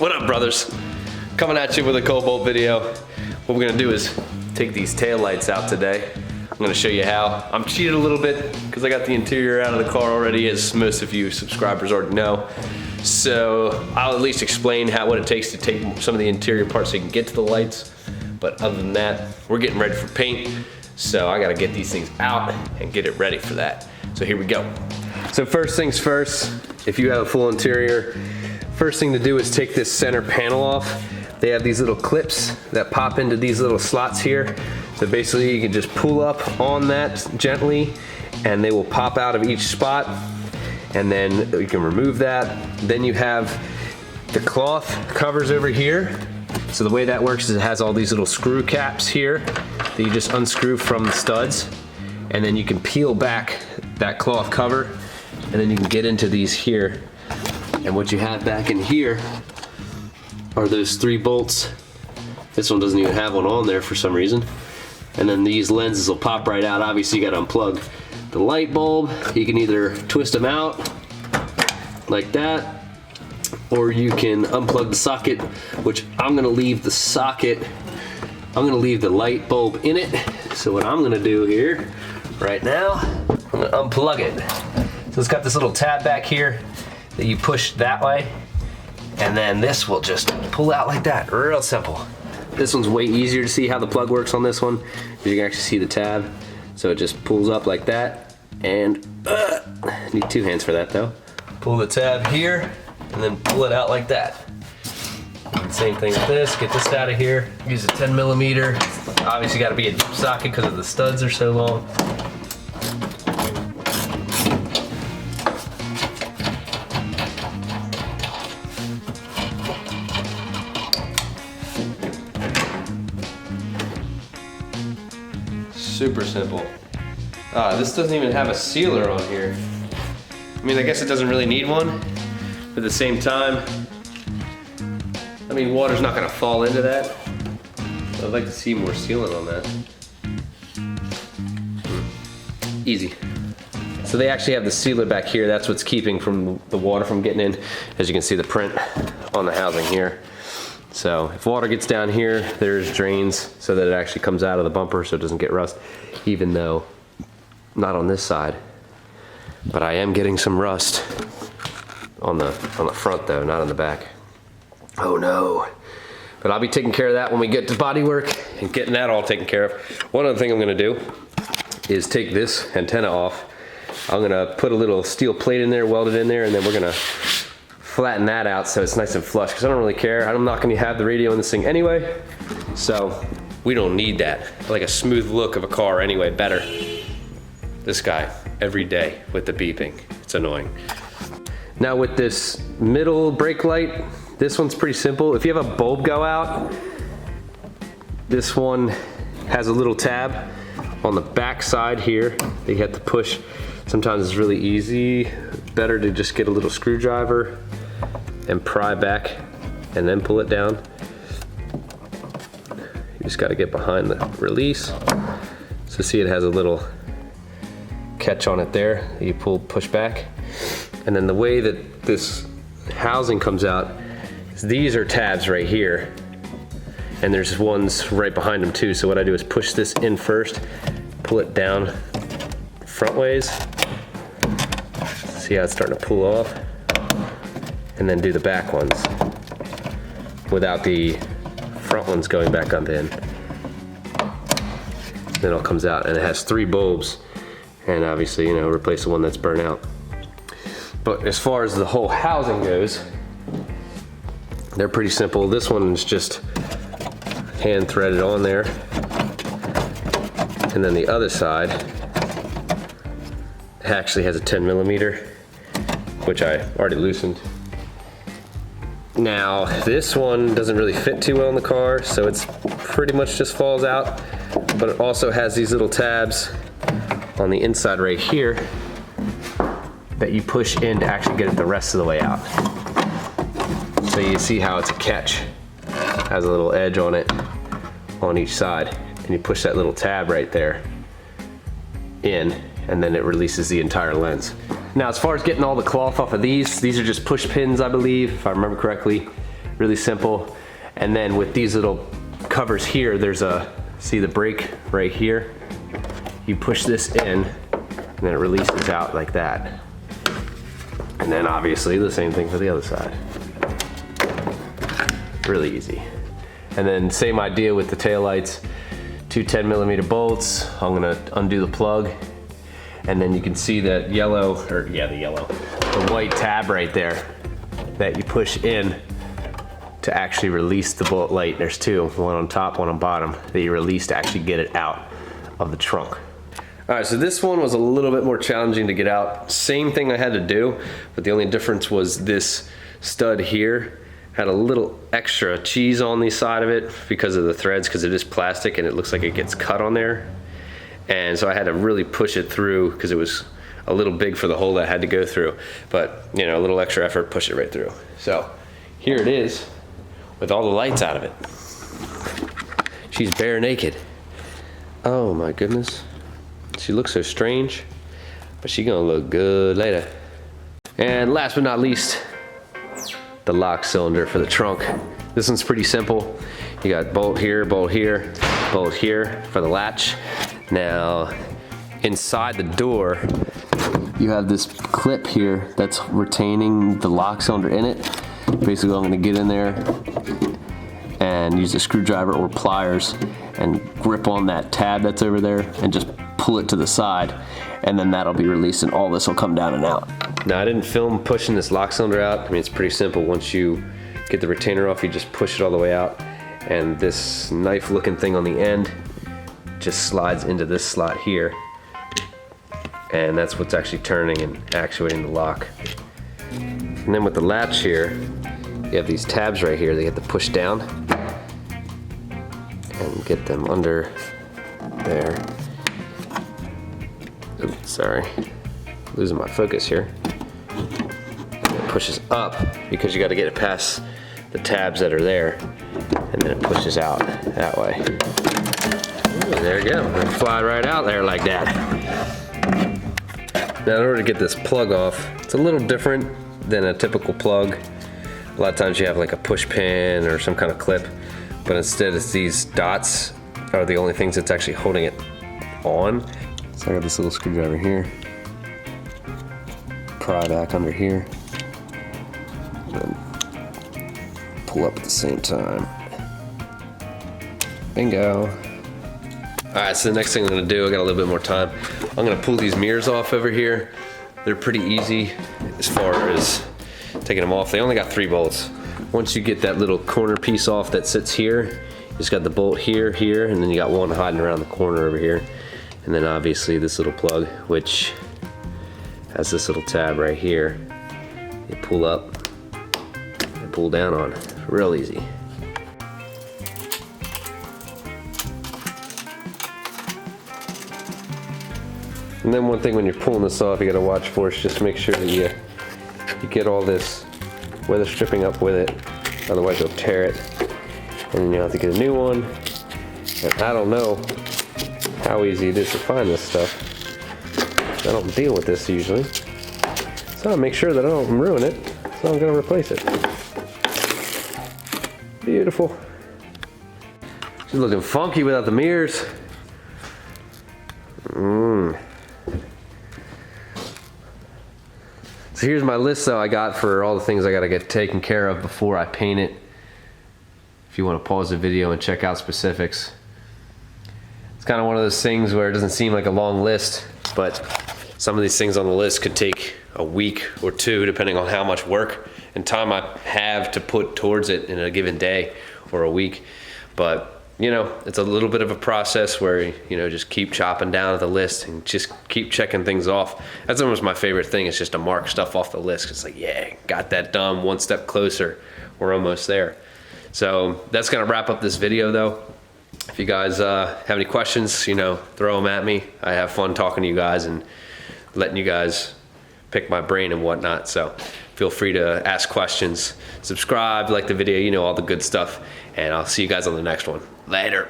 What up, brothers? Coming at you with a Cobalt video. What we're gonna do is take these tail lights out today. I'm gonna show you how. I'm cheated a little bit because I got the interior out of the car already, as most of you subscribers already know. So I'll at least explain what it takes to take some of the interior parts so you can get to the lights. But other than that, we're getting ready for paint. So I gotta get these things out and get it ready for that. So here we go. So first things first, if you have a full interior, first thing to do is take this center panel off. They have these little clips that pop into these little slots here. So basically you can just pull up on that gently and they will pop out of each spot. And then you can remove that. Then you have the cloth covers over here. So the way that works is it has all these little screw caps here that you just unscrew from the studs. And then you can peel back that cloth cover and then you can get into these here. And what you have back in here are those 3 bolts. This one doesn't even have one on there for some reason. And then these lenses will pop right out. Obviously you gotta unplug the light bulb. You can either twist them out like that, or you can unplug the socket, which I'm gonna leave the socket, I'm gonna leave the light bulb in it. So what I'm gonna do here, right now, I'm gonna unplug it. So it's got this little tab back here that you push that way, and then this will just pull out like that, real simple. This one's way easier to see how the plug works on this one, because you can actually see the tab. So it just pulls up like that, and need 2 hands for that though. Pull the tab here, and then pull it out like that. And same thing with this, get this out of here. Use a 10mm. Obviously gotta be a deep socket because of the studs are so long. Super simple. This doesn't even have a sealer on here. I mean, I guess it doesn't really need one, but at the same time, I mean, water's not gonna fall into that. So I'd like to see more sealant on that. Easy. So they actually have the sealer back here. That's what's keeping from the water from getting in. As you can see the print on the housing here. So if water gets down here, there's drains so that it actually comes out of the bumper so it doesn't get rust, even though not on this side. But I am getting some rust on the front though, not on the back. Oh no. But I'll be taking care of that when we get to body work and getting that all taken care of. One other thing I'm gonna do is take this antenna off. I'm gonna put a little steel plate in there, weld it in there, and then we're gonna flatten that out so it's nice and flush, because I don't really care. I'm not gonna have the radio in this thing anyway, so we don't need that. I like a smooth look of a car anyway, better. This guy, every day with the beeping, it's annoying. Now with this middle brake light, this one's pretty simple. If you have a bulb go out, this one has a little tab on the back side here that you have to push. Sometimes it's really easy. Better to just get a little screwdriver and pry back and then pull it down. You just gotta get behind the release. So see, it has a little catch on it there that you push back. And then the way that this housing comes out is these are tabs right here. And there's ones right behind them too. So what I do is push this in first, pull it down front ways. See how it's starting to pull off? And then do the back ones without the front ones going back up in. Then it all comes out, and it has 3 bulbs, and obviously, you know, replace the one that's burnt out. But as far as the whole housing goes, they're pretty simple. This one is just hand threaded on there, and then the other side actually has a 10mm, which I already loosened. Now, this one doesn't really fit too well in the car, so it's pretty much just falls out, but it also has these little tabs on the inside right here that you push in to actually get it the rest of the way out. So you see how it's a catch. It has a little edge on it on each side, and you push that little tab right there in, and then it releases the entire lens. Now, as far as getting all the cloth off of these are just push pins, I believe, if I remember correctly. really simple. And then with these little covers here, there's see the brake right here? You push this in, and then it releases out like that. And then obviously the same thing for the other side. Really easy. And then same idea with the taillights. Two 10mm bolts. I'm gonna undo the plug. And then you can see that the white tab right there that you push in to actually release the bullet light. There's two, one on top, one on bottom, that you release to actually get it out of the trunk. All right, so this one was a little bit more challenging to get out. Same thing I had to do, but the only difference was this stud here had a little extra cheese on the side of it because of the threads, because it is plastic and it looks like it gets cut on there. And so I had to really push it through because it was a little big for the hole that I had to go through. But, you know, a little extra effort, push it right through. So here it is with all the lights out of it. She's bare naked. Oh my goodness. She looks so strange, but she gonna look good later. And last but not least, the lock cylinder for the trunk. This one's pretty simple. You got bolt here for the latch. Now, inside the door, you have this clip here that's retaining the lock cylinder in it. Basically, I'm gonna get in there and use a screwdriver or pliers and grip on that tab that's over there and just pull it to the side, and then that'll be released and all this will come down and out. Now, I didn't film pushing this lock cylinder out. I mean, it's pretty simple. Once you get the retainer off, you just push it all the way out, and this knife looking thing on the end just slides into this slot here, and that's what's actually turning and actuating the lock. And then with the latch here, you have these tabs right here that you have to push down and get them under there. Oops, sorry, losing my focus here. And it pushes up because you got to get it past the tabs that are there, and then it pushes out that way. Ooh, there you go, it'll fly right out there like that. Now, in order to get this plug off, it's a little different than a typical plug. A lot of times you have like a push pin or some kind of clip, but instead it's these dots are the only things that's actually holding it on. So I got this little screwdriver here, pry back under here, and then pull up at the same time. Bingo. All right, so the next thing I'm gonna do, I got a little bit more time. I'm gonna pull these mirrors off over here. They're pretty easy as far as taking them off. They only got 3 bolts. Once you get that little corner piece off that sits here, you just got the bolt here, and then you got one hiding around the corner over here. And then obviously this little plug, which has this little tab right here. You pull up and pull down on. Real easy. And then one thing when you're pulling this off, you gotta watch for is just make sure that you get all this weather stripping up with it. Otherwise you'll tear it. And then you'll have to get a new one. And I don't know how easy it is to find this stuff. I don't deal with this usually. So I'll make sure that I don't ruin it. So I'm gonna replace it. Beautiful. She's looking funky without the mirrors. So here's my list though I got for all the things I gotta get taken care of before I paint it. If you wanna pause the video and check out specifics. It's kind of one of those things where it doesn't seem like a long list, but some of these things on the list could take a week or 2, depending on how much work and time I have to put towards it in a given day or a week. But you know, it's a little bit of a process where, you know, just keep chopping down at the list and just keep checking things off. That's almost my favorite thing, is just to mark stuff off the list. It's like, yeah, got that done, one step closer, we're almost there. So that's gonna wrap up this video though. If you guys have any questions, you know, throw them at me. I have fun talking to you guys and letting you guys pick my brain and whatnot. So feel free to ask questions, subscribe, like the video, you know, all the good stuff. And I'll see you guys on the next one. Later.